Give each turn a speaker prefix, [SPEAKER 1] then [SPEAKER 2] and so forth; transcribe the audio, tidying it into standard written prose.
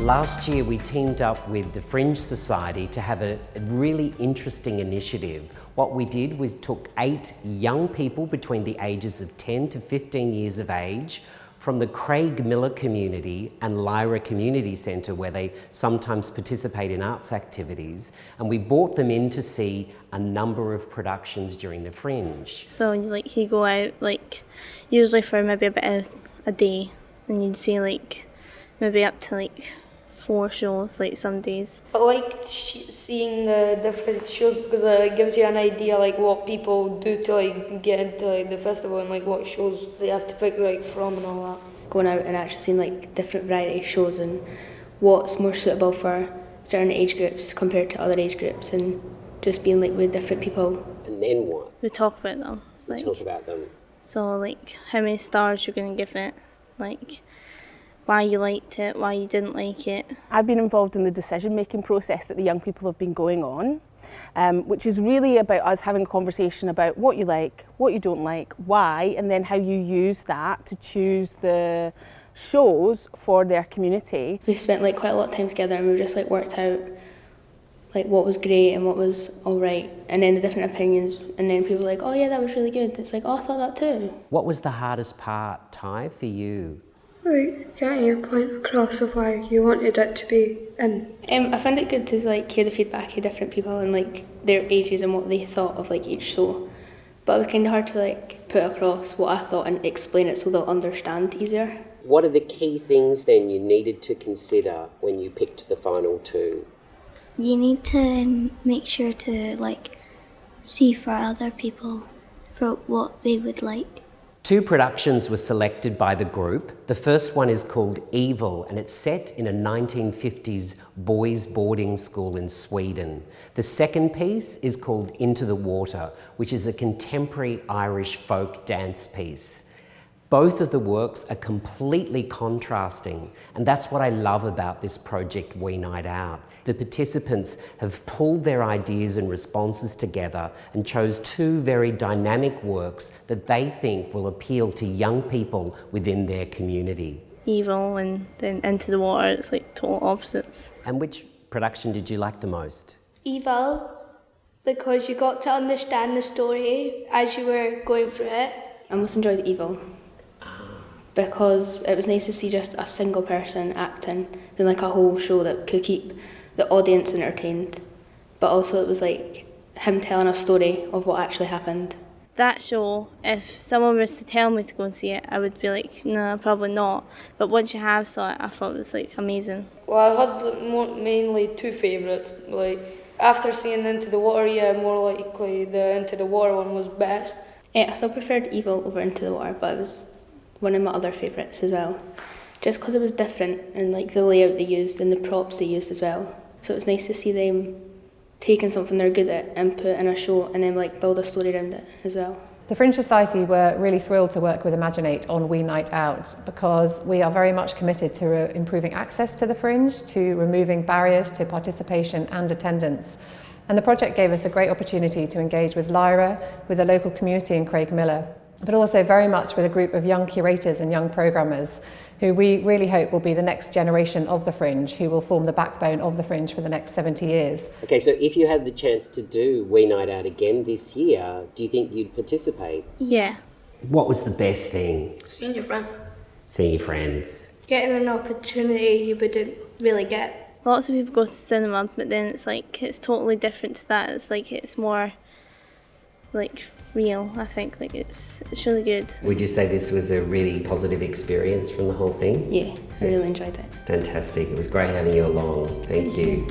[SPEAKER 1] Last year we teamed up with the Fringe Society to have a really interesting initiative. What we did was took 8 young people between the ages of 10 to 15 years of age from the Craigmillar community and Lyra Community Centre, where they sometimes participate in arts activities, and we brought them in to see a number of productions during the Fringe.
[SPEAKER 2] So like you go out like usually for maybe about a day, and you'd see like maybe up to like 4 shows like some days.
[SPEAKER 3] I liked seeing the different shows because it gives you an idea like what people do to like get into like the festival and like what shows they have to pick like from and all that.
[SPEAKER 4] Going out and actually seeing like different variety of shows and what's more suitable for certain age groups compared to other age groups, and just being like with different people.
[SPEAKER 1] And then what?
[SPEAKER 2] We talk about them.
[SPEAKER 1] We talk about them.
[SPEAKER 2] So like how many stars you're going to give it, like why you liked it, why you didn't like it.
[SPEAKER 5] I've been involved in the decision-making process that the young people have been going on, which is really about us having a conversation about what you like, what you don't like, why, and then how you use that to choose the shows for their community.
[SPEAKER 4] We spent like quite a lot of time together, and we just like worked out like what was great and what was all right, and then the different opinions, and then people were like, oh yeah, that was really good. It's like, oh, I thought that too.
[SPEAKER 1] What was the hardest part, Ty, for you?
[SPEAKER 6] Like getting your point across of why you wanted it to be in.
[SPEAKER 4] I found it good to like hear the feedback of different people and like their ages and what they thought of like each show. But it was kind of hard to like put across what I thought and explain it so they'll understand easier.
[SPEAKER 1] What are the key things then you needed to consider when you picked the final 2?
[SPEAKER 7] You need to make sure to like see for other people for what they would like.
[SPEAKER 1] 2 productions were selected by the group. The first one is called Evil, and it's set in a 1950s boys' boarding school in Sweden. The second piece is called Into the Water, which is a contemporary Irish folk dance piece. Both of the works are completely contrasting, and that's what I love about this project, We Night Out. The participants have pulled their ideas and responses together and chose 2 very dynamic works that they think will appeal to young people within their community.
[SPEAKER 2] Evil and then Into the Water, it's like total opposites.
[SPEAKER 1] And which production did you like the most?
[SPEAKER 8] Evil, because you got to understand the story as you were going through it.
[SPEAKER 4] I most enjoyed Evil, because it was nice to see just a single person acting than like a whole show that could keep the audience entertained, but also it was like him telling a story of what actually happened.
[SPEAKER 2] That show, if someone was to tell me to go and see it, I would be like, no, probably not. But once you have saw it, I thought it was like amazing.
[SPEAKER 3] Well, I had mainly 2 favourites. Like after seeing Into the Water, yeah, more likely the Into the Water one was best.
[SPEAKER 4] I still preferred Evil over Into the Water, but it was one of my other favourites as well, just because it was different and like the layout they used and the props they used as well. So it was nice to see them taking something they're good at and put in a show and then like build a story around it as well.
[SPEAKER 9] The Fringe Society were really thrilled to work with Imaginate on We Night Out, because we are very much committed to improving access to the Fringe, to removing barriers to participation and attendance. And the project gave us a great opportunity to engage with Lyra, with the local community in Craigmillar, but also very much with a group of young curators and young programmers who we really hope will be the next generation of the Fringe, who will form the backbone of the Fringe for the next 70 years.
[SPEAKER 1] Okay, so if you had the chance to do We Night Out again this year, do you think you'd participate?
[SPEAKER 2] Yeah.
[SPEAKER 1] What was the best thing?
[SPEAKER 8] Seeing your friends.
[SPEAKER 1] Seeing your friends.
[SPEAKER 8] Getting an opportunity you wouldn't really get.
[SPEAKER 2] Lots of people go to cinema, but then it's like, it's totally different to that. It's like, it's more like real, I think. Like it's really good.
[SPEAKER 1] Would you say this was a really positive experience from the whole thing?
[SPEAKER 4] Yeah, I really enjoyed it.
[SPEAKER 1] Fantastic. It was great having you along. Thank you.